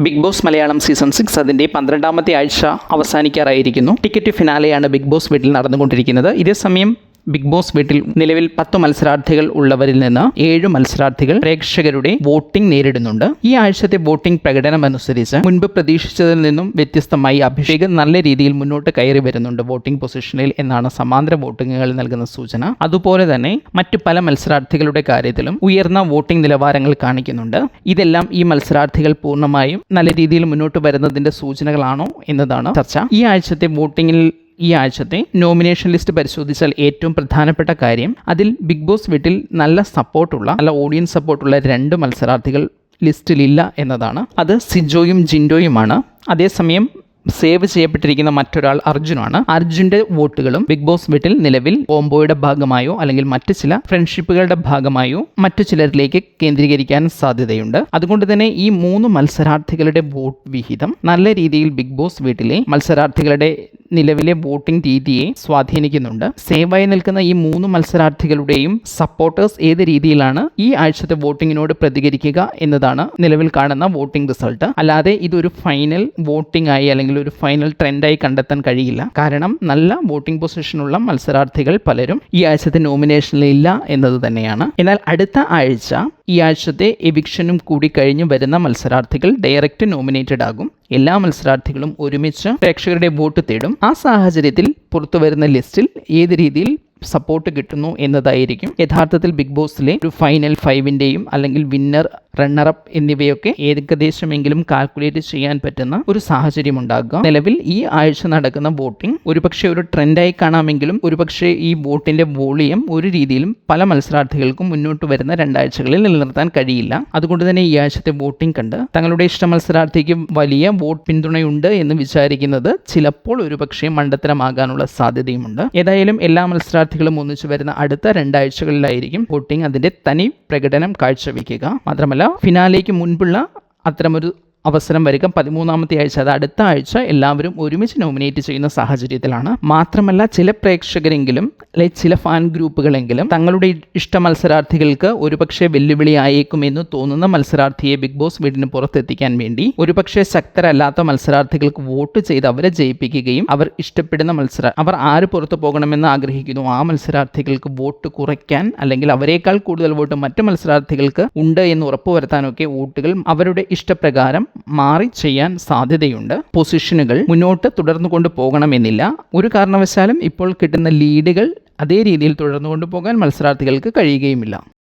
Big boss Malayalam season 6 അതിൻ്റെ 12ാമത്തെ ആഴ്ച അവസാനിക്കാറായിരിക്കുന്നു. Ticket ഫിനാലെയാണ് big boss വീട്ടിൽ നടന്നുകൊണ്ടിരിക്കുന്നത്. ഇതേസമയം ബിഗ് ബോസ് വീട്ടിൽ നിലവിൽ 10 മത്സരാർത്ഥികൾ ഉള്ളവരിൽ നിന്ന് 7 മത്സരാർത്ഥികൾ പ്രേക്ഷകരുടെ വോട്ടിംഗ് നേരിടുന്നുണ്ട്. ഈ ആഴ്ചത്തെ വോട്ടിംഗ് പ്രകടനം അനുസരിച്ച് മുൻപ് പ്രതീക്ഷിച്ചതിൽ നിന്നും വ്യത്യസ്തമായി അഭിഷേക് നല്ല രീതിയിൽ മുന്നോട്ട് കയറി വരുന്നുണ്ട് വോട്ടിംഗ് പൊസിഷനിൽ എന്നാണ് സമാന്തര വോട്ടിങ്ങുകൾ നൽകുന്ന സൂചന. അതുപോലെ തന്നെ മറ്റു പല മത്സരാർത്ഥികളുടെ കാര്യത്തിലും ഉയർന്ന വോട്ടിംഗ് നിലവാരങ്ങൾ കാണിക്കുന്നുണ്ട്. ഇതെല്ലാം ഈ മത്സരാർത്ഥികൾ പൂർണ്ണമായും നല്ല രീതിയിൽ മുന്നോട്ട് വരുന്നതിന്റെ സൂചനകളാണോ എന്നതാണ് ചർച്ച. ഈ ആഴ്ചത്തെ നോമിനേഷൻ ലിസ്റ്റ് പരിശോധിച്ചാൽ ഏറ്റവും പ്രധാനപ്പെട്ട കാര്യം അതിൽ ബിഗ് ബോസ് വീട്ടിൽ നല്ല ഓഡിയൻസ് സപ്പോർട്ടുള്ള 2 മത്സരാർത്ഥികൾ ലിസ്റ്റിലില്ല എന്നതാണ്. അത് സിജോയും ജിൻഡോയുമാണ്. അതേസമയം സേവ് ചെയ്യപ്പെട്ടിരിക്കുന്ന മറ്റൊരാൾ അർജുനാണ്. അർജുൻ്റെ വോട്ടുകളും ബിഗ് ബോസ് വീട്ടിൽ നിലവിൽ കോംബോയുടെ ഭാഗമായോ അല്ലെങ്കിൽ മറ്റു ചില ഫ്രണ്ട്ഷിപ്പുകളുടെ ഭാഗമായോ മറ്റു ചിലരിലേക്ക് കേന്ദ്രീകരിക്കാൻ സാധ്യതയുണ്ട്. അതുകൊണ്ട് തന്നെ ഈ 3 മത്സരാർത്ഥികളുടെ വോട്ട് വിഹിതം നല്ല രീതിയിൽ ബിഗ് ബോസ് വീട്ടിലെ മത്സരാർത്ഥികളുടെ നിലവിലെ വോട്ടിംഗ് രീതിയെ സ്വാധീനിക്കുന്നുണ്ട്. സേവായി നിൽക്കുന്ന ഈ 3 മത്സരാർത്ഥികളുടെയും സപ്പോർട്ടേഴ്സ് ഏത് രീതിയിലാണ് ഈ ആഴ്ചത്തെ വോട്ടിങ്ങിനോട് പ്രതികരിക്കുക എന്നതാണ് നിലവിൽ കാണുന്ന വോട്ടിംഗ് റിസൾട്ട്. അല്ലാതെ ഇതൊരു ഫൈനൽ വോട്ടിംഗ് ആയി അല്ലെങ്കിൽ ഒരു ഫൈനൽ ട്രെൻഡായി കണ്ടെത്താൻ കഴിയില്ല. കാരണം നല്ല വോട്ടിംഗ് പൊസിഷനുള്ള മത്സരാർത്ഥികൾ പലരും ഈ ആഴ്ചത്തെ നോമിനേഷനിൽ ഇല്ല എന്നത് തന്നെയാണ്. എന്നാൽ അടുത്ത ആഴ്ച ഈ ആഴ്ചത്തെ എവിക്ഷനും കൂടി കഴിഞ്ഞ് വരുന്ന മത്സരാർത്ഥികൾ ഡയറക്റ്റ് നോമിനേറ്റഡ് ആകും. എല്ലാ മത്സരാർത്ഥികളും ഒരുമിച്ച് പ്രേക്ഷകരുടെ വോട്ട് തേടും. ആ സാഹചര്യത്തിൽ പുറത്തു വരുന്ന ലിസ്റ്റിൽ ഏത് രീതിയിൽ സപ്പോർട്ട് കിട്ടുന്നു എന്നതായിരിക്കും യഥാർത്ഥത്തിൽ ബിഗ് ബോസിലെ ഒരു ഫൈനൽ 5ൻ്റെയും അല്ലെങ്കിൽ വിന്നർ റണ്ണറപ്പ് എന്നിവയൊക്കെ ഏകദേശമെങ്കിലും കാൽക്കുലേറ്റ് ചെയ്യാൻ പറ്റുന്ന ഒരു സാഹചര്യം ഉണ്ടാകുക. നിലവിൽ ഈ ആഴ്ച നടക്കുന്ന വോട്ടിംഗ് ഒരുപക്ഷെ ഒരു ട്രെൻഡായി കാണാമെങ്കിലും ഒരുപക്ഷെ ഈ വോട്ടിന്റെ വോളിയം ഒരു രീതിയിലും പല മത്സരാർത്ഥികൾക്കും മുന്നോട്ട് വരുന്ന 2 ആഴ്ചകളിൽ നിലനിർത്താൻ കഴിയില്ല. അതുകൊണ്ട് തന്നെ ഈ ആഴ്ചത്തെ വോട്ടിംഗ് കണ്ട് തങ്ങളുടെ ഇഷ്ട മത്സരാർത്ഥിക്ക് വലിയ വോട്ട് പിന്തുണയുണ്ട് എന്ന് വിചാരിക്കുന്നത് ചിലപ്പോൾ ഒരുപക്ഷെ മണ്ടത്തരമാകാനുള്ള സാധ്യതയുമുണ്ട്. ഏതായാലും എല്ലാ മത്സരാർത്ഥികളും ഒന്നിച്ചു വരുന്ന അടുത്ത 2 ആഴ്ചകളിലായിരിക്കും വോട്ടിംഗ് അതിന്റെ തനി പ്രകടനം കാഴ്ചവെക്കുക. മാത്രമല്ല ഫിനാലേക്ക് മുൻപുള്ള അത്തരമൊരു അവസരം വരിക 13ാമത്തെ ആഴ്ച, അത് അടുത്ത ആഴ്ച എല്ലാവരും ഒരുമിച്ച് നോമിനേറ്റ് ചെയ്യുന്ന സാഹചര്യത്തിലാണ്. മാത്രമല്ല ചില പ്രേക്ഷകരെങ്കിലും അല്ലെങ്കിൽ ചില ഫാൻ ഗ്രൂപ്പുകളെങ്കിലും തങ്ങളുടെ ഇഷ്ട മത്സരാർത്ഥികൾക്ക് ഒരുപക്ഷെ വെല്ലുവിളിയായേക്കുമെന്ന് തോന്നുന്ന മത്സരാർത്ഥിയെ ബിഗ് ബോസ് വീടിന് പുറത്തെത്തിക്കാൻ വേണ്ടി ഒരുപക്ഷെ ശക്തരല്ലാത്ത മത്സരാർത്ഥികൾക്ക് വോട്ട് ചെയ്ത് അവരെ ജയിപ്പിക്കുകയും അവർ ഇഷ്ടപ്പെടുന്ന അവർ ആര് പുറത്തു പോകണമെന്ന് ആഗ്രഹിക്കുന്നു ആ മത്സരാർത്ഥികൾക്ക് വോട്ട് കുറയ്ക്കാൻ അല്ലെങ്കിൽ അവരെക്കാൾ കൂടുതൽ വോട്ട് മറ്റു മത്സരാർത്ഥികൾക്ക് ഉണ്ട് എന്ന് ഉറപ്പുവരുത്താനൊക്കെ വോട്ടുകൾ അവരുടെ ഇഷ്ടപ്രകാരം മാറി ചെയ്യാൻ സാധ്യതയുണ്ട്. പൊസിഷനുകൾ മുന്നോട്ട് തുടർന്നു കൊണ്ടുപോകണമെന്നില്ല. ഒരു കാരണവശാലും ഇപ്പോൾ കിട്ടുന്ന ലീഡുകൾ അതേ രീതിയിൽ തുടർന്നു കൊണ്ടുപോകാൻ മത്സരാർത്ഥികൾക്ക് കഴിയുകയുമില്ല.